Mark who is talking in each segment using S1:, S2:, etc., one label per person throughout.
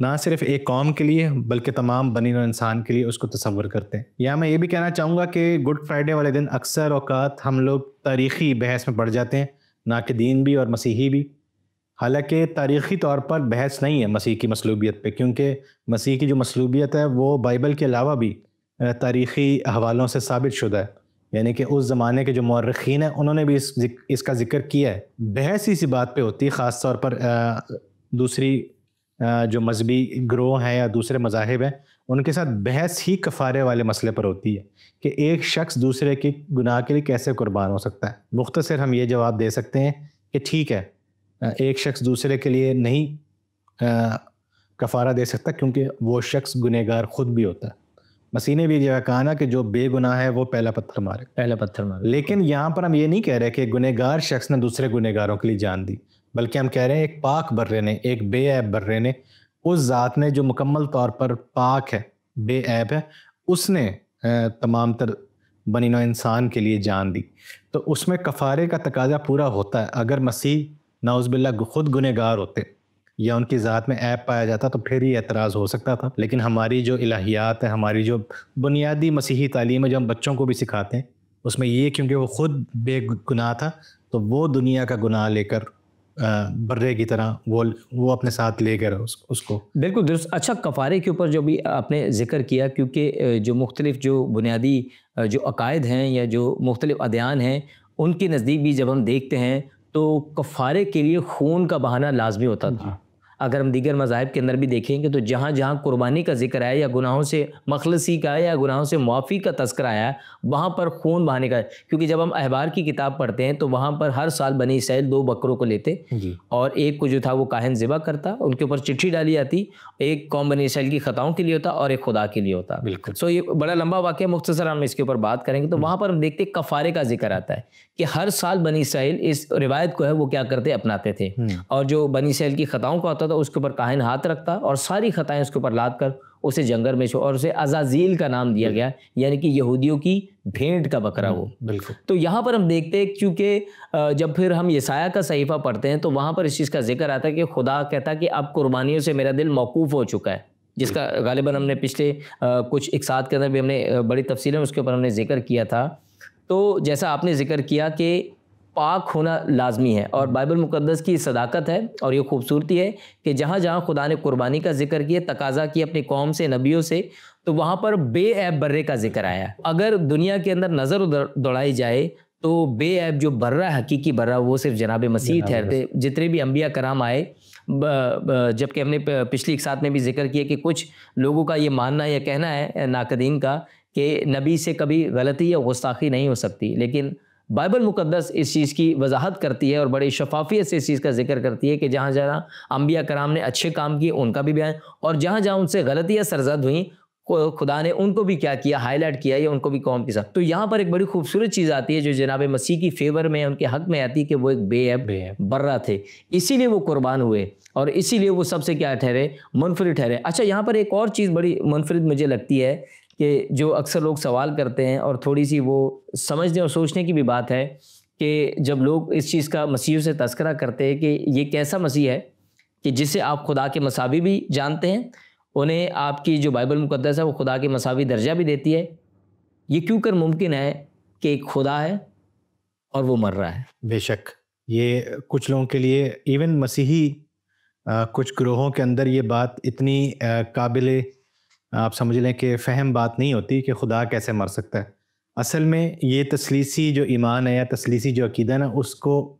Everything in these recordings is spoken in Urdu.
S1: نہ صرف ایک قوم کے لیے بلکہ تمام بنی نوع انسان کے لیے اس کو تصور کرتے ہیں. یا میں یہ بھی کہنا چاہوں گا کہ گڈ فرائیڈے والے دن اکثر اوقات ہم لوگ تاریخی بحث میں پڑ جاتے ہیں, ناقدین بھی اور مسیحی بھی. حالانکہ تاریخی طور پر بحث نہیں ہے مسیح کی مصلوبیت پہ, کیونکہ مسیح کی جو مصلوبیت ہے وہ بائبل کے علاوہ بھی تاریخی حوالوں سے ثابت شدہ ہے. یعنی کہ اس زمانے کے جو مورخین ہیں انہوں نے بھی اس کا ذکر کیا ہے. بحث اسی بات پہ ہوتی ہے, خاص طور پر دوسری جو مذہبی گروہ ہیں یا دوسرے مذاہب ہیں ان کے ساتھ بحث ہی کفارے والے مسئلے پر ہوتی ہے کہ ایک شخص دوسرے کے گناہ کے لیے کیسے قربان ہو سکتا ہے. مختصر ہم یہ جواب دے سکتے ہیں کہ ٹھیک ہے, ایک شخص دوسرے کے لیے نہیں کفارہ دے سکتا کیونکہ وہ شخص گنہگار خود بھی ہوتا ہے. مسیح نے بھی یہ کہا نا کہ جو بے گناہ ہے وہ پہلا پتھر مارے. لیکن یہاں پر ہم یہ نہیں کہہ رہے کہ گنہگار شخص نے دوسرے گنہگاروں کے لیے جان دی, بلکہ ہم کہہ رہے ہیں ایک پاک برے نے, ایک بے عیب برے نے, اس ذات نے جو مکمل طور پر پاک ہے, بے عیب ہے, اس نے تمام تر بنی نوع انسان کے لیے جان دی. تو اس میں کفارے کا تقاضا پورا ہوتا ہے. اگر مسیح نعوذ باللہ خود گنہگار ہوتے یا ان کی ذات میں عیب پایا جاتا تو پھر یہ اعتراض ہو سکتا تھا. لیکن ہماری جو الہیات ہے, ہماری جو بنیادی مسیحی تعلیم ہے جو ہم بچوں کو بھی سکھاتے ہیں, اس میں یہ کیونکہ وہ خود بے گناہ تھا تو وہ دنیا کا گناہ لے کر برے کی طرح وہ اپنے ساتھ لے کر اس کو.
S2: بالکل درست. اچھا, کفارے کے اوپر جو بھی آپ نے ذکر کیا, کیونکہ جو مختلف جو بنیادی جو عقائد ہیں یا جو مختلف ادیان ہیں ان کے نزدیک بھی جب ہم دیکھتے ہیں تو کفارے کے لیے خون کا بہانہ لازمی ہوتا تھا. اگر ہم دیگر مذاہب کے اندر بھی دیکھیں گے تو جہاں جہاں قربانی کا ذکر آیا یا گناہوں سے مخلصی کا یا گناہوں سے معافی کا تذکرہ آیا وہاں پر خون بہانے کا, کیونکہ جب ہم احبار کی کتاب پڑھتے ہیں تو وہاں پر ہر سال بنی اسرائیل 2 بکروں کو لیتے اور ایک کو جو تھا وہ کاہن ذبح کرتا, ان کے اوپر چٹھی ڈالی جاتی, ایک قوم بنی اسرائیل کی خطاؤں کے لیے ہوتا اور ایک خدا کے لیے ہوتا.
S1: بالکل.
S2: سو یہ بڑا لمبا واقعہ, مختصر ہم اس کے اوپر بات کریں گے. تو وہاں پر ہم دیکھتے کفارے کا ذکر آتا ہے کہ ہر سال بنی اسرائیل اس روایت کو ہے وہ کیا کرتے, اپناتے تھے, اور جو بنی اسرائیل کی خطاؤں کا ہوتا تھا اس کے اوپر کاہن ہاتھ رکھتا اور ساری خطائیں اس کے اوپر لاد کر اسے جنگل میں اور اسے عزازیل کا نام دیا گیا, یعنی کہ یہودیوں کی بھینٹ کا بکرا وہ.
S1: بالکل.
S2: تو یہاں پر ہم دیکھتے ہیں کیونکہ جب پھر ہم یسایہ کا صحیفہ پڑھتے ہیں تو وہاں پر اس چیز کا ذکر آتا ہے کہ خدا کہتا ہے کہ اب قربانیوں سے میرا دل موقوف ہو چکا ہے, جس کا غالباً ہم نے پچھلے کچھ اقساط کے اندر بھی ہم نے بڑی تفصیل میں اس کے اوپر ہم نے ذکر کیا تھا. تو جیسا آپ نے ذکر کیا کہ پاک ہونا لازمی ہے, اور بائبل مقدس کی صداقت ہے اور یہ خوبصورتی ہے کہ جہاں جہاں خدا نے قربانی کا ذکر کیا, تقاضا کیا اپنی قوم سے, نبیوں سے, تو وہاں پر بے عیب برے کا ذکر آیا. اگر دنیا کے اندر نظر دوڑائی جائے تو بے عیب جو برہ حقیقی برہ وہ صرف جناب مسیح ٹھہرتے. جتنے بھی انبیاء کرام آئے, جبکہ ہم نے پچھلی اقساط میں بھی ذکر کیا کہ کچھ لوگوں کا یہ ماننا یا کہنا ہے ناقدین کا کہ نبی سے کبھی غلطی یا گستاخی نہیں ہو سکتی, لیکن بائبل مقدس اس چیز کی وضاحت کرتی ہے اور بڑی شفافیت سے اس چیز کا ذکر کرتی ہے کہ جہاں جہاں انبیاء کرام نے اچھے کام کیے ان کا بھی بیان, اور جہاں جہاں ان سے غلطیاں سرزد ہوئیں خدا نے ان کو بھی کیا کیا, ہائی لائٹ کیا یا ان کو بھی قوم کے ساتھ. تو یہاں پر ایک بڑی خوبصورت چیز آتی ہے جو جناب مسیح کی فیور میں ان کے حق میں آتی ہے کہ وہ ایک بے عیب برہ تھے, اسی لیے وہ قربان ہوئے اور اسی لیے وہ سب سے کیا ٹھہرے, منفرد ٹھہرے. اچھا, یہاں پر ایک اور چیز بڑی منفرد مجھے لگتی ہے کہ جو اکثر لوگ سوال کرتے ہیں اور تھوڑی سی وہ سمجھنے اور سوچنے کی بھی بات ہے کہ جب لوگ اس چیز کا مسیح سے تذکرہ کرتے ہیں کہ یہ کیسا مسیح ہے کہ جسے آپ خدا کے مساوی بھی جانتے ہیں, انہیں آپ کی جو بائبل مقدس ہے وہ خدا کے مساوی درجہ بھی دیتی ہے, یہ کیوں کر ممکن ہے کہ ایک خدا ہے اور وہ مر رہا ہے؟
S1: بے شک یہ کچھ لوگوں کے لیے, ایون مسیحی کچھ گروہوں کے اندر یہ بات اتنی قابل آپ سمجھ لیں کہ فہم بات نہیں ہوتی کہ خدا کیسے مر سکتا ہے. اصل میں یہ تثلیثی جو ایمان ہے یا تثلیثی جو عقیدہ ہے نا, اس کو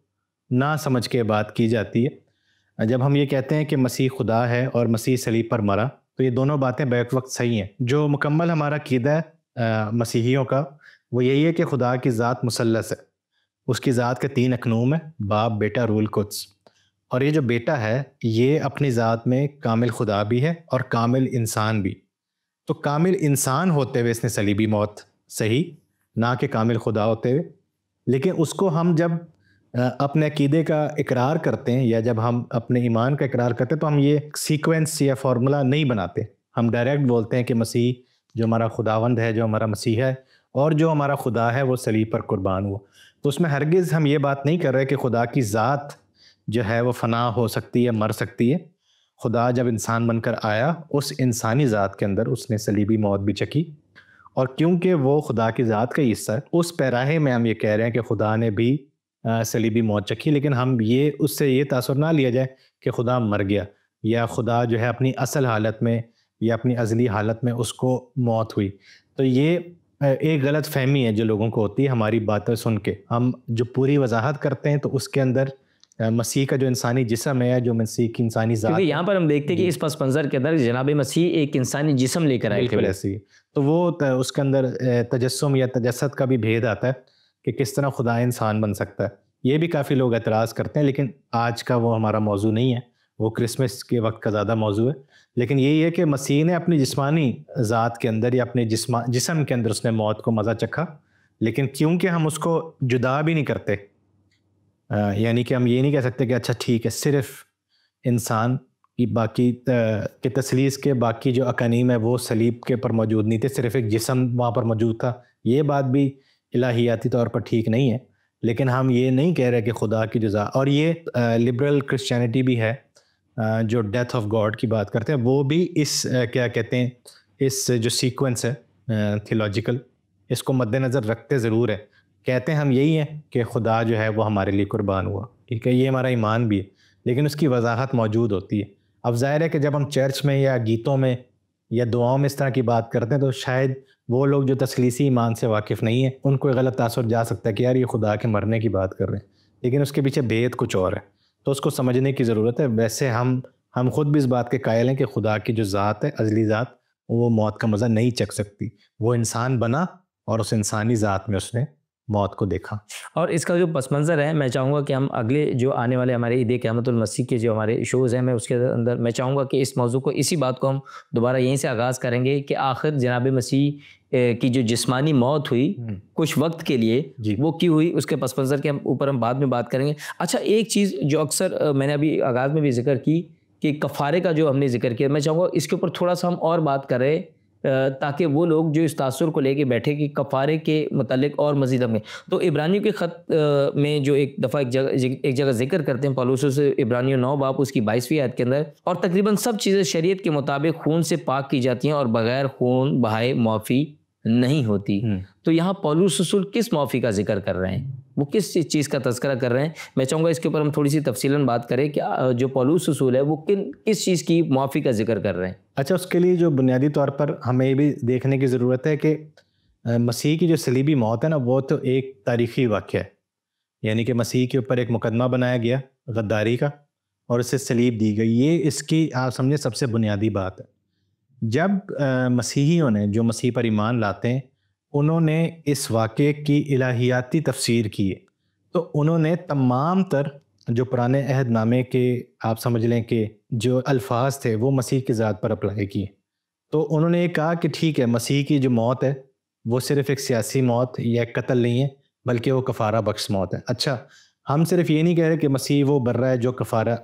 S1: نہ سمجھ کے بات کی جاتی ہے. جب ہم یہ کہتے ہیں کہ مسیح خدا ہے اور مسیح صلیب پر مرا تو یہ دونوں باتیں بیک وقت صحیح ہیں. جو مکمل ہمارا عقیدہ ہے مسیحیوں کا وہ یہی ہے کہ خدا کی ذات مثلث ہے, اس کی ذات کے 3 اقنوم ہیں, باپ, بیٹا, روح القدس. اور یہ جو بیٹا ہے یہ اپنی ذات میں کامل خدا بھی ہے اور کامل انسان بھی. تو کامل انسان ہوتے ہوئے اس نے صلیبی موت صحیح, نہ کہ کامل خدا ہوتے ہوئے. لیکن اس کو ہم جب اپنے عقیدے کا اقرار کرتے ہیں یا جب ہم اپنے ایمان کا اقرار کرتے ہیں تو ہم یہ سیکوینس یا فارمولہ نہیں بناتے. ہم ڈائریکٹ بولتے ہیں کہ مسیح جو ہمارا خداوند ہے, جو ہمارا مسیح ہے, اور جو ہمارا خدا ہے وہ صلیب پر قربان ہوا. تو اس میں ہرگز ہم یہ بات نہیں کر رہے کہ خدا کی ذات جو ہے وہ فنا ہو سکتی ہے, مر سکتی ہے. خدا جب انسان بن کر آیا اس انسانی ذات کے اندر اس نے صلیبی موت بھی چکھی، اور کیونکہ وہ خدا کی ذات کا حصہ ہے اس پیراہے میں ہم یہ کہہ رہے ہیں کہ خدا نے بھی صلیبی موت چکھی، لیکن ہم یہ اس سے یہ تاثر نہ لیا جائے کہ خدا مر گیا یا خدا جو ہے اپنی اصل حالت میں یا اپنی ازلی حالت میں اس کو موت ہوئی۔ تو یہ ایک غلط فہمی ہے جو لوگوں کو ہوتی ہے ہماری باتیں سن کے۔ ہم جو پوری وضاحت کرتے ہیں تو اس کے اندر مسیح کا جو انسانی جسم ہے، جو مسیح کی انسانی ذات،
S2: کیونکہ یہاں پر ہم دیکھتے ہیں کہ اس پس منظر کے اندر جناب مسیح ایک انسانی جسم لے کر آئے تھے،
S1: بالکل ایسے ہی، تو وہ اس کے اندر تجسم یا تجسد کا بھی بھید آتا ہے کہ کس طرح خدا انسان بن سکتا ہے۔ یہ بھی کافی لوگ اعتراض کرتے ہیں، لیکن آج کا وہ ہمارا موضوع نہیں ہے، وہ کرسمس کے وقت کا زیادہ موضوع ہے۔ لیکن یہی ہے کہ مسیح نے اپنی جسمانی ذات کے اندر یا اپنے جسم کے اندر اس نے موت کو مزہ چکھا، لیکن کیونکہ ہم اس کو جدا بھی نہیں کرتے، یعنی کہ ہم یہ نہیں کہہ سکتے کہ اچھا ٹھیک ہے صرف انسان کی باقی کے تثلیث کے باقی جو اقانیم ہے وہ صلیب کے پر موجود نہیں تھے، صرف ایک جسم وہاں پر موجود تھا۔ یہ بات بھی الہیاتی طور پر ٹھیک نہیں ہے، لیکن ہم یہ نہیں کہہ رہے کہ خدا کی جزا، اور یہ لبرل کرسچینٹی بھی ہے جو ڈیتھ آف گاڈ کی بات کرتے ہیں، وہ بھی اس کیا کہتے ہیں اس جو سیکوینس ہے تھیولوجیکل، اس کو مد نظر رکھتے ضرور ہے۔ کہتے ہیں ہم یہی ہیں کہ خدا جو ہے وہ ہمارے لیے قربان ہوا، ٹھیک ہے، یہ ہمارا ایمان بھی ہے، لیکن اس کی وضاحت موجود ہوتی ہے۔ اب ظاہر ہے کہ جب ہم چرچ میں یا گیتوں میں یا دعاؤں میں اس طرح کی بات کرتے ہیں تو شاید وہ لوگ جو تثلیثی ایمان سے واقف نہیں ہیں ان کو ایک غلط تاثر جا سکتا ہے کہ یار یہ خدا کے مرنے کی بات کر رہے ہیں، لیکن اس کے پیچھے بھید کچھ اور ہے، تو اس کو سمجھنے کی ضرورت ہے۔ ویسے ہم خود بھی اس بات کے قائل ہیں کہ خدا کی جو ذات ہے، ازلی ذات، وہ موت کا مزہ نہیں چکھ سکتی۔ وہ انسان بنا اور اس انسانی ذات میں اس نے موت کو دیکھا۔
S2: اور اس کا جو پس منظر ہے، میں چاہوں گا کہ ہم اگلے جو آنے والے ہمارے عید قیامت المسیح کے جو ہمارے شوز ہیں، میں اس کے اندر میں چاہوں گا کہ اس موضوع کو، اسی بات کو ہم دوبارہ یہیں سے آغاز کریں گے کہ آخر جناب مسیح کی جو جسمانی موت ہوئی کچھ وقت کے لیے، وہ کیوں ہوئی، اس کے پس منظر کے اوپر ہم بعد میں بات کریں گے۔ اچھا، ایک چیز جو اکثر میں نے ابھی آغاز میں بھی ذکر کی کہ کفارے کا جو ہم نے ذکر کیا، میں چاہوں گا اس کے اوپر تھوڑا سا ہم اور بات کریں تاکہ وہ لوگ جو اس تاثر کو لے کے بیٹھے کہ کفارے کے متعلق اور مزید ہم تو عبرانیوں کے خط میں جو ایک دفعہ ایک جگہ ذکر کرتے ہیں پالوس سے، عبرانیوں 9 باب اس کی 22ویں آیت کے اندر، اور تقریباً سب چیزیں شریعت کے مطابق خون سے پاک کی جاتی ہیں اور بغیر خون بہائے معافی نہیں ہوتی۔ تو یہاں پالوس رسول کس معافی کا ذکر کر رہے ہیں، وہ کس چیز کا تذکرہ کر رہے ہیں؟ میں چاہوں گا اس کے اوپر ہم تھوڑی سی تفصیلاً بات کریں کہ جو پالوس رسول ہے وہ کس چیز کی معافی کا ذکر کر رہے ہیں۔
S1: اچھا، اس کے لیے جو بنیادی طور پر ہمیں یہ بھی دیکھنے کی ضرورت ہے کہ مسیح کی جو صلیبی موت ہے نا، وہ تو ایک تاریخی واقعہ ہے، یعنی کہ مسیح کے اوپر ایک مقدمہ بنایا گیا غداری کا اور اسے صلیب دی گئی، یہ اس کی آپ سمجھیں سب سے بنیادی بات ہے۔ جب مسیحیوں نے جو مسیح پر ایمان لاتے ہیں انہوں نے اس واقعے کی الہیاتی تفسیر کی ہے، تو انہوں نے تمام تر جو پرانے عہد نامے کے آپ سمجھ لیں کہ جو الفاظ تھے وہ مسیح کی ذات پر اپلائی کیے۔ تو انہوں نے یہ کہا کہ ٹھیک ہے، مسیح کی جو موت ہے وہ صرف ایک سیاسی موت یا ایک قتل نہیں ہے، بلکہ وہ کفارہ بخش موت ہے۔ اچھا، ہم صرف یہ نہیں کہہ رہے کہ مسیح وہ بر رہا ہے جو کفارہ،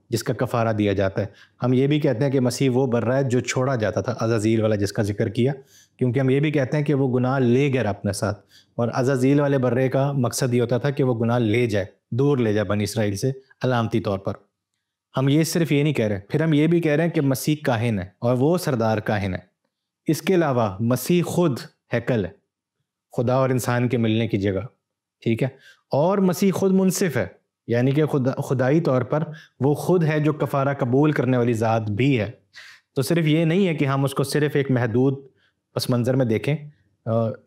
S1: جس کا کفارہ دیا جاتا ہے، ہم یہ بھی کہتے ہیں کہ مسیح وہ بر رہا ہے جو چھوڑا جاتا تھا، عزازیل والا جس کا ذکر کیا، کیونکہ ہم یہ بھی کہتے ہیں کہ وہ گناہ لے گیا اپنے ساتھ، اور عزازیل والے برے کا مقصد یہ ہوتا تھا کہ وہ گناہ لے جائے، دور لے جائے بنی اسرائیل سے علامتی طور پر۔ ہم یہ صرف یہ نہیں کہہ رہے، پھر ہم یہ بھی کہہ رہے ہیں کہ مسیح کاہن ہے اور وہ سردار کاہن ہے۔ اس کے علاوہ مسیح خود ہیکل ہے، خدا اور انسان کے ملنے کی جگہ، ٹھیک ہے، اور مسیح خود منصف ہے، یعنی کہ خدائی طور پر وہ خود ہے جو کفارہ قبول کرنے والی ذات بھی ہے۔ تو صرف یہ نہیں ہے کہ ہم اس کو صرف ایک محدود پس منظر میں دیکھیں۔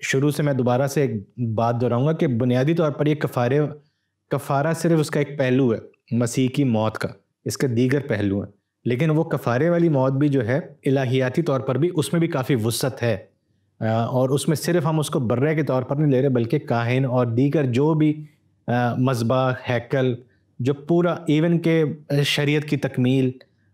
S1: شروع سے میں دوبارہ سے ایک بات دہراؤں گا کہ بنیادی طور پر یہ کفارہ صرف اس کا ایک پہلو ہے مسیح کی موت کا، اس کے دیگر پہلو ہیں، لیکن وہ کفارے والی موت بھی جو ہے الہیاتی طور پر بھی اس میں بھی کافی وسعت ہے، اور اس میں صرف ہم اس کو برے کے طور پر نہیں لے رہے، بلکہ کاہن اور دیگر جو بھی مذبح، ہیکل، جو پورا ایون کہ شریعت کی تکمیل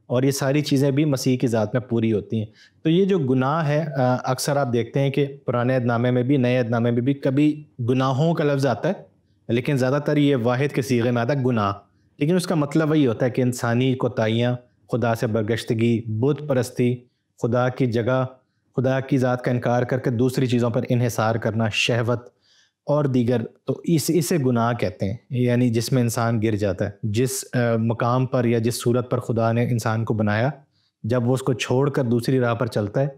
S1: اور یہ ساری چیزیں بھی مسیح کی ذات میں پوری ہوتی ہیں۔ تو یہ جو گناہ ہے، اکثر آپ دیکھتے ہیں کہ پرانے عہد نامے میں بھی نئے عہد نامے میں بھی کبھی گناہوں کا لفظ آتا ہے، لیکن زیادہ تر یہ واحد کے صیغے میں آتا ہے گناہ، لیکن اس کا مطلب وہی ہوتا ہے کہ انسانی کوتاہیاں، خدا سے برگشتگی، بت پرستی، خدا کی جگہ، خدا کی ذات کا انکار کر کے دوسری چیزوں پر انحصار کرنا، شہوت، اور دیگر تو اسے گناہ کہتے ہیں، یعنی جس میں انسان گر جاتا ہے، جس مقام پر یا جس صورت پر خدا نے انسان کو بنایا، جب وہ اس کو چھوڑ کر دوسری راہ پر چلتا ہے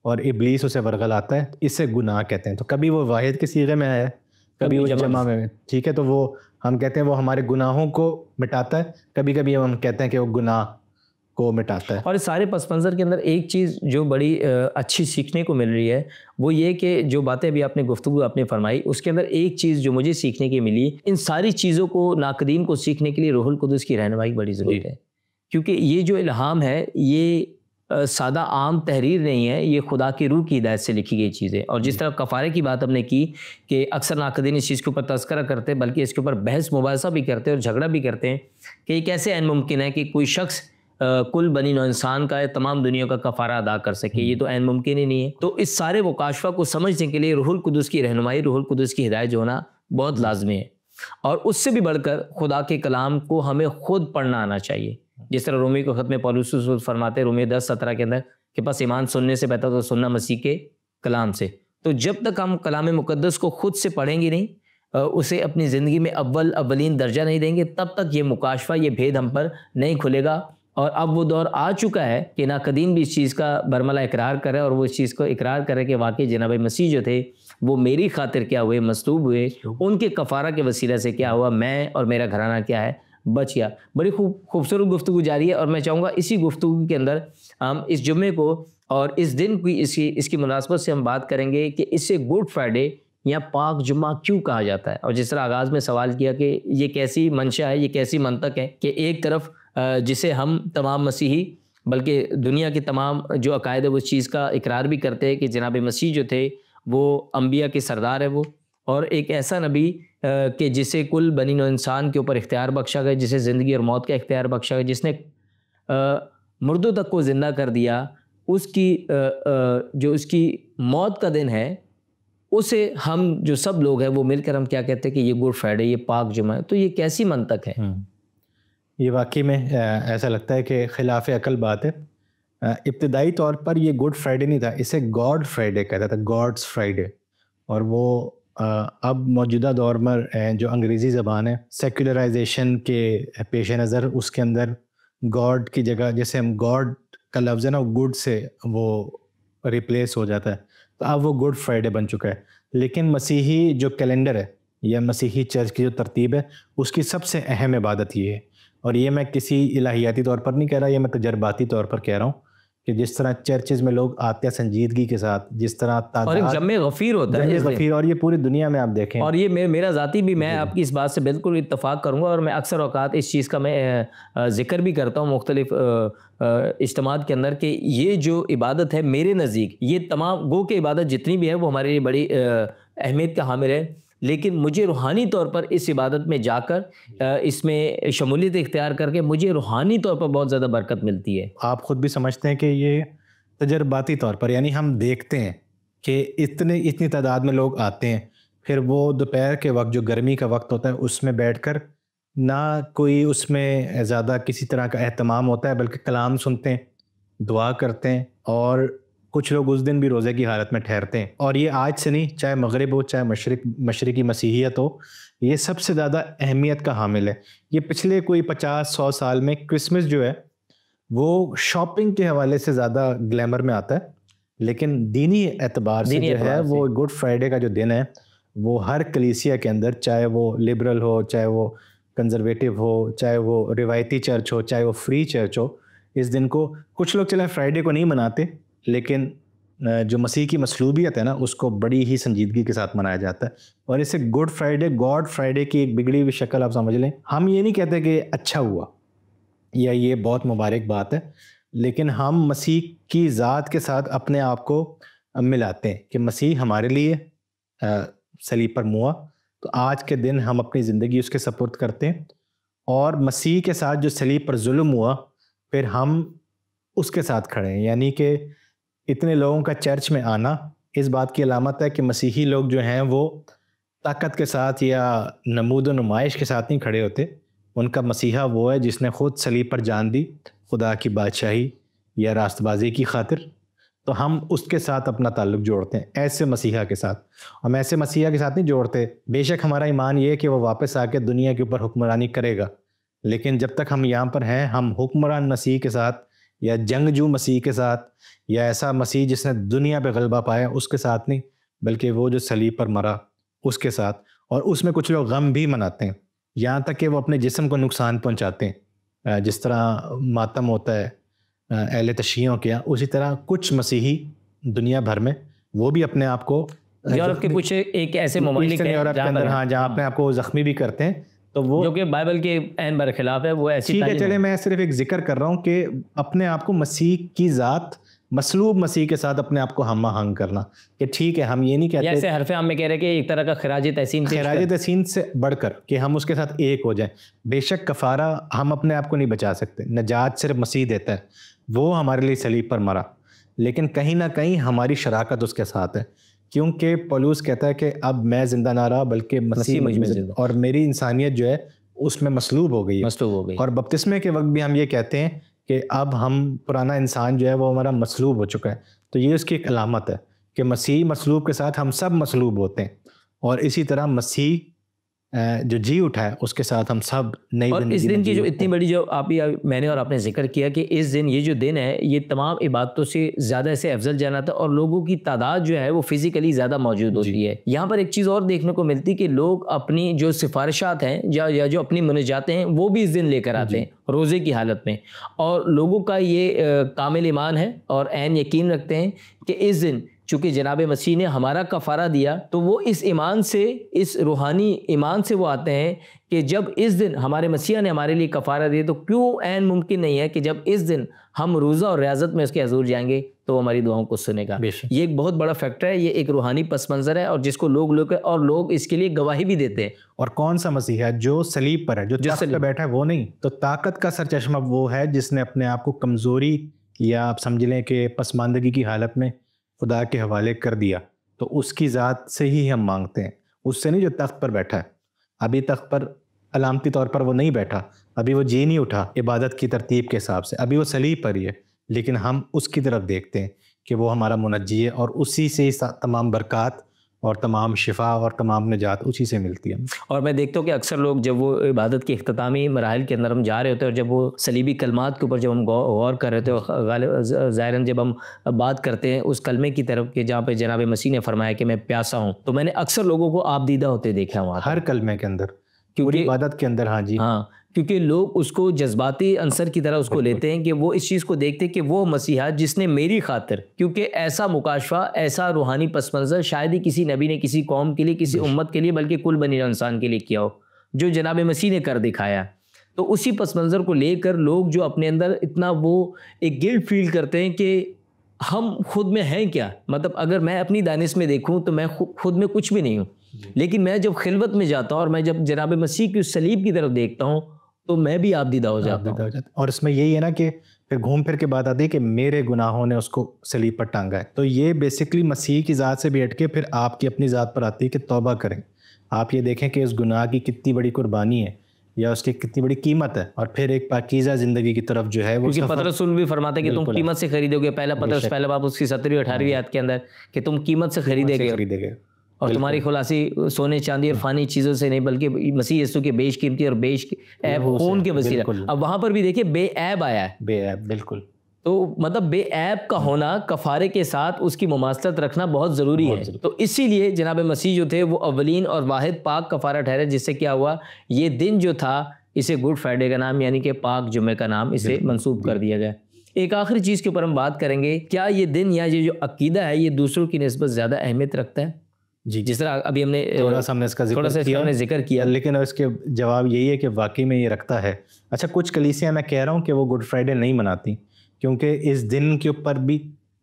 S1: اور ابلیس اسے ورغلاتا ہے، اسے گناہ کہتے ہیں۔ تو کبھی وہ واحد کے صیغے میں آیا ہے، کبھی وہ جمع میں، ٹھیک ہے، تو وہ ہم کہتے ہیں وہ ہمارے گناہوں کو مٹاتا ہے، کبھی کبھی ہم کہتے ہیں کہ وہ گناہ کو مٹاتا ہے۔
S2: اور اس سارے پس منظر کے اندر ایک چیز جو بڑی اچھی سیکھنے کو مل رہی ہے وہ یہ کہ جو باتیں ابھی آپ نے گفتگو آپ نے فرمائی، اس کے اندر ایک چیز جو مجھے سیکھنے کی ملی، ان ساری چیزوں کو ناقدین کو سیکھنے کے لیے روح القدس کی رہنمائی بڑی ضروری ہے، کیونکہ یہ جو الہام ہے یہ سادہ عام تحریر نہیں ہے، یہ خدا کی روح کی ہدایت سے لکھی گئی چیز ہے۔ اور جس طرح کفارے کی بات ہم نے کی کہ اکثر ناقدین اس چیز کے اوپر تذکرہ کرتے ہیں، بلکہ اس کے اوپر بحث مباحثہ بھی کرتے ہیں اور جھگڑا بھی کرتے ہیں کہ یہ کیسے عین ممکن ہے کہ کوئی شخص کل بنی نوع انسان کا تمام دنیا کا کفارہ ادا کر سکے، یہ تو عین ممکن ہی نہیں ہے۔ تو اس سارے مکاشفہ کو سمجھنے کے لیے روح القدس کی رہنمائی، روح القدس کی ہدایت جو ہونا بہت لازمی ہے، اور اس سے بھی بڑھ کر خدا کے کلام کو ہمیں خود پڑھنا آنا چاہیے۔ جس طرح رومی کو خط میں پولس رسول فرماتے ہیں رومی 10:17 کے اندر کہ بس ایمان سننے سے بہتر تو سننا مسیح کے کلام سے۔ تو جب تک ہم کلام مقدس کو خود سے پڑھیں گے نہیں، اسے اپنی زندگی میں اولین درجہ نہیں دیں گے، تب تک یہ مکاشفہ، یہ بھید ہم پر نہیں کھلے گا۔ اور اب وہ دور آ چکا ہے کہ ناقدین بھی اس چیز کا برملا اقرار کرے، اور وہ اس چیز کو اقرار کرے کہ واقعی جناب مسیح جو تھے وہ میری خاطر کیا ہوئے، مصلوب ہوئے، ان کے کفارہ کے وسیلہ سے کیا ہوا، میں اور میرا گھرانہ کیا ہے، بچ گیا۔ بڑی خوبصورت گفتگو جاری ہے، اور میں چاہوں گا اسی گفتگو کے اندر ہم اس جمعے کو اور اس دن کی اس کی مناسبت سے ہم بات کریں گے کہ اسے گڈ فرائیڈے یا پاک جمعہ کیوں کہا جاتا ہے۔ اور جس طرح آغاز میں سوال کیا کہ یہ کیسی منشا ہے، یہ کیسی منطق ہے کہ ایک طرف جسے ہم تمام مسیحی بلکہ دنیا کے تمام جو عقائد ہے وہ اس چیز کا اقرار بھی کرتے ہیں کہ جناب مسیح جو تھے وہ انبیاء کے سردار ہے، وہ اور ایک ایسا نبی کہ جسے کل بنی نوع انسان کے اوپر اختیار بخشا گیا، جسے زندگی اور موت کا اختیار بخشا گیا، جس نے مردوں تک کو زندہ کر دیا، اس کی جو اس کی موت کا دن ہے اسے ہم جو سب لوگ ہیں وہ مل کر ہم کیا کہتے ہیں کہ یہ گڈ فرائیڈے، یہ پاک جمعہ ہے۔ تو یہ کیسی منطق ہے؟
S1: یہ واقعی میں ایسا لگتا ہے کہ خلاف عقل بات ہے۔ ابتدائی طور پر یہ گڈ فرائیڈے نہیں تھا، اسے گاڈ فرائیڈے کہتا تھا، گاڈس فرائیڈے۔ اور وہ اب موجودہ دور میں جو انگریزی زبان ہے، سیکولرائزیشن کے پیش نظر اس کے اندر گاڈ کی جگہ جیسے ہم گاڈ کا لفظ ہے نا، گڈ سے وہ ریپلیس ہو جاتا ہے، تو اب وہ گڈ فرائیڈے بن چکا ہے۔ لیکن مسیحی جو کیلنڈر ہے یا مسیحی چرچ کی جو ترتیب ہے، اس کی سب سے اہم عبادت یہ ہے، اور یہ میں کسی الہیاتی طور پر نہیں کہہ رہا، یہ میں تجرباتی طور پر کہہ رہا ہوں کہ جس طرح چرچز میں لوگ آتے ہیں سنجیدگی کے ساتھ، جس طرح
S2: اور ایک جمع غفیر ہوتا ہے،
S1: غفیر، اور یہ پوری دنیا میں آپ دیکھیں، اور
S2: یہ میرا ذاتی بھی میں آپ کی اس بات سے بالکل اتفاق کروں گا، اور میں اکثر اوقات اس چیز کا میں ذکر بھی کرتا ہوں مختلف اجتماعات کے اندر کہ یہ جو عبادت ہے میرے نزدیک، یہ تمام گو کہ عبادت جتنی بھی ہے وہ ہمارے لیے بڑی اہمیت کا حامل ہے، لیکن مجھے روحانی طور پر اس عبادت میں جا کر اس میں شمولیت اختیار کر کے مجھے روحانی طور پر بہت زیادہ برکت ملتی ہے۔
S1: آپ خود بھی سمجھتے ہیں کہ یہ تجرباتی طور پر، یعنی ہم دیکھتے ہیں کہ اتنی تعداد میں لوگ آتے ہیں، پھر وہ دوپہر کے وقت جو گرمی کا وقت ہوتا ہے اس میں بیٹھ کر نہ کوئی اس میں زیادہ کسی طرح کا اہتمام ہوتا ہے، بلکہ کلام سنتے ہیں، دعا کرتے ہیں، اور کچھ لوگ اس دن بھی روزے کی حالت میں ٹھہرتے ہیں۔ اور یہ آج سے نہیں، چاہے مغرب ہو چاہے مشرقی مسیحیت ہو، یہ سب سے زیادہ اہمیت کا حامل ہے۔ یہ پچھلے کوئی 50-100 سال میں کرسمس جو ہے وہ شاپنگ کے حوالے سے زیادہ گلیمر میں آتا ہے، لیکن دینی اعتبار سے جو ہے وہ گڈ فرائیڈے کا جو دن ہے وہ ہر کلیسیا کے اندر، چاہے وہ لبرل ہو، چاہے وہ کنزرویٹو ہو، چاہے وہ روایتی چرچ ہو، چاہے وہ فری چرچ ہو، اس دن کو کچھ لوگ چلیں فرائیڈے کو نہیں مناتے، لیکن جو مسیح کی مصلوبیت ہے نا اس کو بڑی ہی سنجیدگی کے ساتھ منایا جاتا ہے، اور اسے گڈ فرائیڈے، گاڈ فرائیڈے کی ایک بگڑی ہوئی شکل آپ سمجھ لیں۔ ہم یہ نہیں کہتے کہ اچھا ہوا یا یہ بہت مبارک بات ہے، لیکن ہم مسیح کی ذات کے ساتھ اپنے آپ کو ملاتے ہیں کہ مسیح ہمارے لیے صلیب پر موا، تو آج کے دن ہم اپنی زندگی اس کے سپرد کرتے ہیں، اور مسیح کے ساتھ جو صلیب پر ظلم ہوا پھر ہم اس کے ساتھ کھڑے ہیں۔ یعنی کہ اتنے لوگوں کا چرچ میں آنا اس بات کی علامت ہے کہ مسیحی لوگ جو ہیں وہ طاقت کے ساتھ یا نمود و نمائش کے ساتھ نہیں کھڑے ہوتے، ان کا مسیحا وہ ہے جس نے خود صلیب پر جان دی خدا کی بادشاہی یا راست بازی کی خاطر، تو ہم اس کے ساتھ اپنا تعلق جوڑتے ہیں، ایسے مسیحا کے ساتھ. ہم ایسے مسیحا کے ساتھ نہیں جوڑتے. بے شک ہمارا ایمان یہ ہے کہ وہ واپس آ کے دنیا کے اوپر حکمرانی کرے گا، لیکن جب تک ہم یہاں پر ہیں ہم حکمران مسیح کے ساتھ یا جنگجو مسیح کے ساتھ یا ایسا مسیح جس نے دنیا پہ غلبہ پایا اس کے ساتھ نہیں، بلکہ وہ جو صلیب پر مرا اس کے ساتھ. اور اس میں کچھ لوگ غم بھی مناتے ہیں، یہاں تک کہ وہ اپنے جسم کو نقصان پہنچاتے ہیں. جس طرح ماتم ہوتا ہے اہل تشیعوں کے یہاں، اسی طرح کچھ مسیحی دنیا بھر میں وہ بھی اپنے آپ کو
S2: یورپ کے کچھ ایک ایسے ممالک ہیں
S1: یورپ کے اندر جہاں اپنے آپ کو زخمی بھی کرتے ہیں، تو وہ
S2: جو کہ بائبل کے عین برخلاف ہے. وہ ایسی
S1: ٹھیک ہے، چلے میں صرف ایک ذکر کر رہا ہوں کہ اپنے آپ کو مسیح کی ذات مصلوب مسیح کے ساتھ اپنے آپ کو ہم آہنگ کرنا، کہ ٹھیک ہے ہم یہ نہیں کہتے
S2: جیسے حرف عام میں کہہ رہے کہ ایک طرح کا خراج
S1: تحسین سے بڑھ کر کہ ہم اس کے ساتھ ایک ہو جائیں. بے شک کفارہ ہم اپنے آپ کو نہیں بچا سکتے، نجات صرف مسیح دیتا ہے، وہ ہمارے لیے صلیب پر مرا، لیکن کہیں نہ کہیں ہماری شراکت اس کے ساتھ ہے، کیونکہ پولس کہتا ہے کہ اب میں زندہ نہ رہا بلکہ مسیح مجھ میں زندہ، اور میری انسانیت جو ہے اس میں مصلوب ہو گئی ہے. اور بپتسمے کے وقت بھی ہم یہ کہتے ہیں کہ اب ہم پرانا انسان جو ہے وہ ہمارا مصلوب ہو چکا ہے. تو یہ اس کی ایک علامت ہے کہ مسیح مصلوب کے ساتھ ہم سب مصلوب ہوتے ہیں، اور اسی طرح مسیح جو جی اٹھا ہے اس کے ساتھ ہم سب نئی.
S2: اور اس دن کی جو اتنی بڑی جو میں نے اور آپ نے ذکر کیا کہ اس دن یہ جو دن ہے یہ تمام عبادتوں سے زیادہ سے افضل جانا، اور لوگوں کی تعداد جو ہے وہ فزیکلی زیادہ موجود ہوتی ہے. یہاں پر ایک چیز اور دیکھنے کو ملتی کہ لوگ اپنی جو سفارشات ہیں یا جو اپنی مناجاتیں ہیں وہ بھی اس دن لے کر آتے ہیں روزے کی حالت میں، اور لوگوں کا یہ کامل ایمان ہے اور عین یقین رکھتے ہیں کہ اس دن چونکہ جناب مسیح نے ہمارا کفارہ دیا، تو وہ اس ایمان سے، اس روحانی ایمان سے وہ آتے ہیں کہ جب اس دن ہمارے مسیح نے ہمارے لیے کفارہ دیا تو کیوں عین ممکن نہیں ہے کہ جب اس دن ہم روزہ اور ریاضت میں اس کے حضور جائیں گے تو وہ ہماری دعاؤں کو سنے گا. یہ ایک بہت بڑا فیکٹر ہے، یہ ایک روحانی پس منظر ہے، اور جس کو لوگ اس کے لیے گواہی بھی دیتے ہیں.
S1: اور کون سا مسیح ہے؟ جو صلیب پر ہے، جو تخت پہ بیٹھا ہے، وہ نہیں. تو طاقت کا سرچشمہ وہ ہے جس نے اپنے آپ کو کمزوری یا آپ سمجھ لیں کہ پسماندگی کی حالت میں خدا کے حوالے کر دیا. تو اس کی ذات سے ہی ہم مانگتے ہیں، اس سے نہیں جو تخت پر بیٹھا ہے. ابھی تخت پر علامتی طور پر وہ نہیں بیٹھا، ابھی وہ جی نہیں اٹھا عبادت کی ترتیب کے حساب سے، ابھی وہ صلیب پر ہی ہے، لیکن ہم اس کی طرف دیکھتے ہیں کہ وہ ہمارا منجی ہے، اور اسی سے تمام برکات اور تمام شفا اور تمام نجات اسی سے ملتی ہے.
S2: اور میں دیکھتا ہوں کہ اکثر لوگ جب وہ عبادت کے اختتامی مراحل کے اندر ہم جا رہے ہوتے ہیں، اور جب وہ صلیبی کلمات کے اوپر جب ہم غور کر رہے ہوتے ہیں، ظاہراً جب ہم بات کرتے ہیں اس کلمے کی طرف کہ جہاں پہ جناب مسیح نے فرمایا کہ میں پیاسا ہوں، تو میں نے اکثر لوگوں کو آپ دیدہ ہوتے دیکھا وہاں
S1: ہر کلمے کے اندر، پوری عبادت کے اندر. ہاں جی،
S2: ہاں، کیونکہ لوگ اس کو جذباتی عنصر کی طرح اس کو لیتے ہیں کہ وہ اس چیز کو دیکھتے ہیں کہ وہ مسیحا جس نے میری خاطر، کیونکہ ایسا مکاشفہ، ایسا روحانی پس منظر شاید ہی کسی نبی نے کسی قوم کے لیے، کسی امت کے لیے، بلکہ کل بنی انسان کے لیے کیا ہو، جو جناب مسیح نے کر دکھایا. تو اسی پس منظر کو لے کر لوگ جو اپنے اندر اتنا وہ ایک گلٹ فیل کرتے ہیں کہ ہم خود میں ہیں کیا. مطلب اگر میں اپنی دانش میں دیکھوں تو میں خود میں کچھ بھی نہیں ہوں، لیکن میں جب خلوت میں جاتا ہوں اور میں جب جناب مسیح کی صلیب کی طرف دیکھتا ہوں تو میں بھی آپ دیدہ ہو جاتا ہوں.
S1: اور اس میں یہی ہے نا کہ پھر گھوم پھر کے بات آتی ہے کہ میرے گناہوں نے اس کو صلیب پر ٹانگا ہے. تو یہ بیسکلی مسیح کی ذات سے بھی ہٹ کے پھر آپ کی اپنی ذات پر آتی ہے کہ توبہ کریں. آپ یہ دیکھیں کہ اس گناہ کی کتنی بڑی قربانی ہے یا اس کی کتنی بڑی قیمت ہے، اور پھر ایک پاکیزہ زندگی کی طرف جو ہے وہ،
S2: کیونکہ پطرس رسول بھی فرماتا ہے کہ تم قیمت سے خریدو گے. پہلا پطرس پہلا باب اس کی 17ویں 18ویں آیت کے اندر کہ تم قیمت سے خریدے گئے، اور تمہاری خلاصی سونے چاندی اور فانی چیزوں سے نہیں بلکہ مسیح یسوع کے بیش قیمتی اور بیش عیب خون کے وسیلہ. اب وہاں پر بھی دیکھیں بے عیب آیا ہے،
S1: بے عیب، بالکل.
S2: تو مطلب بے عیب کا ہونا، کفارے کے ساتھ اس کی مماثلت رکھنا بہت ضروری ہے. تو اسی لیے جناب مسیح جو تھے وہ اولین اور واحد پاک کفارہ ٹھہرے، جس سے کیا ہوا، یہ دن جو تھا اسے گڈ فرائیڈے کا نام یعنی کہ پاک جمعے کا نام اسے منسوب کر دیا گیا. ایک آخری چیز کے اوپر ہم بات کریں گے، کیا یہ دن یا یہ جو عقیدہ ہے یہ دوسروں کی نسبت زیادہ اہمیت رکھتا ہے؟
S1: جی،
S2: جس طرح ابھی ہم نے
S1: تھوڑا سا ہم نے اس کا
S2: ذکر کیا،
S1: لیکن اس کے جواب یہی ہے کہ واقعی میں یہ رکھتا ہے. اچھا، کچھ کلیسیاں میں کہہ رہا ہوں کہ وہ گڈ فرائیڈے نہیں مناتی، کیونکہ اس دن کے اوپر بھی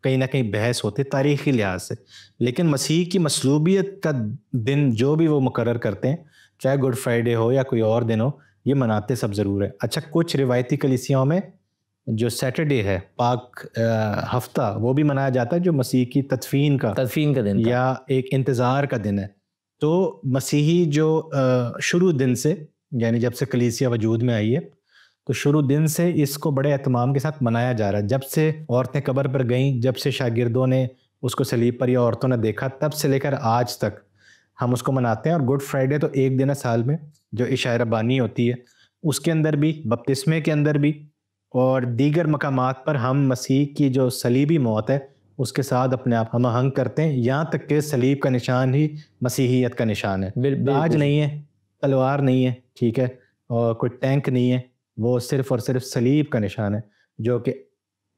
S1: کہیں نہ کہیں بحث ہوتی ہے تاریخی لحاظ سے. لیکن مسیح کی مصلوبیت کا دن جو بھی وہ مقرر کرتے ہیں، چاہے گڈ فرائیڈے ہو یا کوئی اور دن ہو، یہ مناتے سب ضرور ہے. اچھا، کچھ روایتی کلیسیاں میں جو سیٹرڈے ہے، پاک ہفتہ، وہ بھی منایا جاتا ہے جو مسیح کی تدفین کا دن یا ایک انتظار کا دن ہے. تو مسیحی جو شروع دن سے، یعنی جب سے کلیسیا وجود میں آئی ہے، تو شروع دن سے اس کو بڑے اہتمام کے ساتھ منایا جا رہا ہے. جب سے عورتیں قبر پر گئیں, جب سے شاگردوں نے اس کو صلیب پر یا عورتوں نے دیکھا, تب سے لے کر آج تک ہم اس کو مناتے ہیں. اور گڈ فرائیڈے تو ایک دن ہے سال میں جو عشاء ربانی ہوتی ہے, اس کے اندر بھی, بپتسمے کے اندر بھی, اور دیگر مقامات پر ہم مسیح کی جو صلیبی موت ہے اس کے ساتھ اپنے آپ ہم آہنگ کرتے ہیں, یہاں تک کہ صلیب کا نشان ہی مسیحیت کا نشان ہے. تاج نہیں ہے, تلوار نہیں ہے, ٹھیک ہے, اور کوئی ٹینک نہیں ہے, وہ صرف اور صرف صلیب کا نشان ہے جو کہ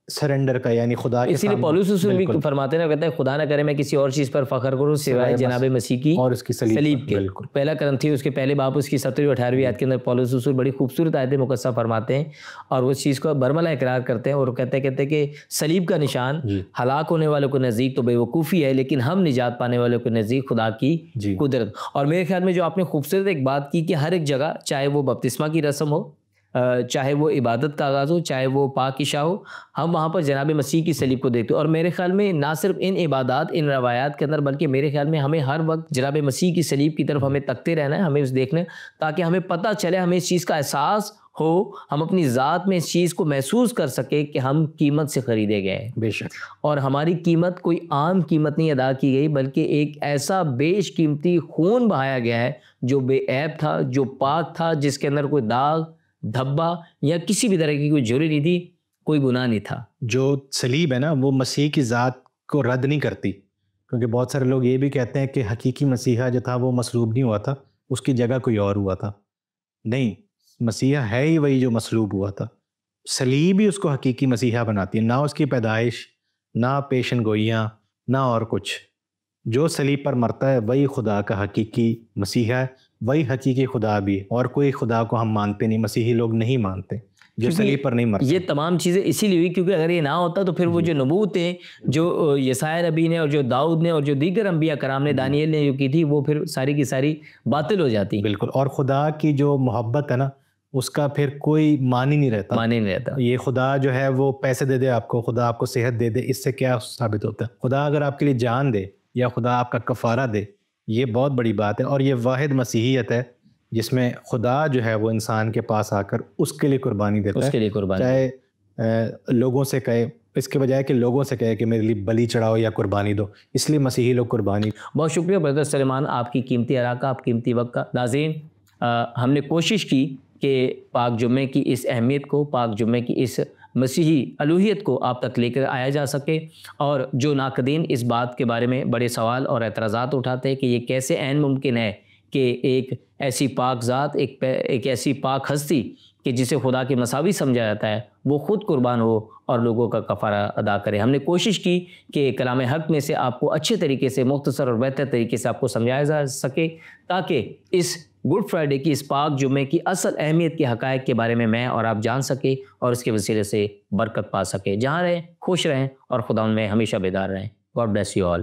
S1: سرنڈر کا, یعنی خدا کے.
S2: اسی لیے پولس رسول بھی فرماتے ہیں, کہتے ہیں خدا نہ کرے میں کسی اور چیز پر فخر کروں سوائے جناب مسیح کی
S1: اور اس کی
S2: صلیب کے. پہلا کرنتھی اس کے پہلے باب اس کی 17-18 آیت کے اندر پولس رسول بڑی خوبصورت آیت مقدسہ فرماتے ہیں اور اس چیز کو برملا اقرار کرتے ہیں, اور کہتے ہیں کہ صلیب کا نشان ہلاک ہونے والوں کو نزدیک تو بے وقوفی ہے, لیکن ہم نجات پانے والوں کو نزدیک خدا کی قدرت. اور میرے خیال میں جو آپ نے خوبصورت ایک بات کی کہ ہر ایک جگہ, چاہے وہ بپتسمہ کی رسم ہو, چاہے وہ عبادت کا آغاز ہو, چاہے وہ پاک عشاء ہو, ہم وہاں پر جناب مسیح کی صلیب کو دیکھتے ہیں. اور میرے خیال میں نہ صرف ان عبادات, ان روایات کے اندر, بلکہ میرے خیال میں ہمیں ہر وقت جناب مسیح کی صلیب کی طرف ہمیں تکتے رہنا ہے, ہمیں اس دیکھنا, تاکہ ہمیں پتہ چلے, ہمیں اس چیز کا احساس ہو, ہم اپنی ذات میں اس چیز کو محسوس کر سکے کہ ہم قیمت سے خریدے گئے ہیں.
S1: بے شک.
S2: اور ہماری قیمت کوئی عام قیمت نہیں ادا کی گئی, بلکہ ایک ایسا بیش قیمتی خون بہایا گیا ہے جو بے عیب تھا, جو پاک تھا, جس کے اندر کوئی داغ, دھبا یا کسی بھی طرح کی کوئی جھری نہیں تھی, کوئی گناہ نہیں تھا.
S1: جو صلیب ہے نا وہ مسیح کی ذات کو رد نہیں کرتی, کیونکہ بہت سارے لوگ یہ بھی کہتے ہیں کہ حقیقی مسیحا جو تھا وہ مصلوب نہیں ہوا تھا, اس کی جگہ کوئی اور ہوا تھا. نہیں, مسیحا ہے ہی وہی جو مصلوب ہوا تھا. صلیب ہی اس کو حقیقی مسیحا بناتی ہے, نہ اس کی پیدائش, نہ پیشن گوئیاں, نہ اور کچھ. جو صلیب پر مرتا ہے وہی خدا کا حقیقی مسیحا ہے, وہی حقیقی خدا بھی. اور کوئی خدا کو ہم مانتے نہیں, مسیحی لوگ نہیں مانتے جو صلیب پر نہیں مرتے.
S2: یہ تمام چیزیں اسی لیے ہوئی کیونکہ اگر یہ نہ ہوتا تو پھر وہ جو نبوتیں جو یسایا نبی نے اور جو داؤد نے اور جو دیگر انبیاء کرام نے, دانیل نے جو کی تھی, وہ پھر ساری کی ساری باطل ہو جاتی.
S1: بالکل. اور خدا کی جو محبت ہے نا اس کا پھر کوئی مان ہی نہیں رہتا. یہ خدا جو ہے وہ پیسے دے دے آپ کو, خدا آپ کو صحت دے دے, اس سے کیا ثابت ہوتا ہے؟ خدا اگر آپ کے لیے جان دے یا خدا آپ کا کفارہ دے, یہ بہت بڑی بات ہے. اور یہ واحد مسیحیت ہے جس میں خدا جو ہے وہ انسان کے پاس آ کر اس کے لیے قربانی دیتا ہے,
S2: اس کے لیے قربانی,
S1: چاہے لوگوں سے کہے, اس کے بجائے کہ لوگوں سے کہے کہ میرے لیے بلی چڑھاؤ یا قربانی دو, اس لیے مسیحی لوگ قربانی.
S2: بہت شکریہ برادر سلیمان, آپ کی قیمتی آراء کا, آپ قیمتی وقت کا. ناظرین, ہم نے کوشش کی کہ پاک جمعے کی اس اہمیت کو, پاک جمعے کی اس مسیحی الوہیت کو آپ تک لے کر آیا جا سکے. اور جو ناقدین اس بات کے بارے میں بڑے سوال اور اعتراضات اٹھاتے ہیں کہ یہ کیسے عین ممکن ہے کہ ایک ایسی پاک ذات, ایک ایسی پاک ہستی کہ جسے خدا کے مساوی سمجھا جاتا ہے, وہ خود قربان ہو اور لوگوں کا کفارہ ادا کرے. ہم نے کوشش کی کہ کلام حق میں سے آپ کو اچھے طریقے سے, مختصر اور بہتر طریقے سے آپ کو سمجھایا جا سکے, تاکہ اس گڈ فرائیڈے کی, اس پاک جمعے کی اصل اہمیت کے حقائق کے بارے میں اور آپ جان سکیں اور اس کے وسیلے سے برکت پا سکیں. جہاں رہیں خوش رہیں اور خدا ان میں ہمیشہ بیدار رہیں. God bless you all.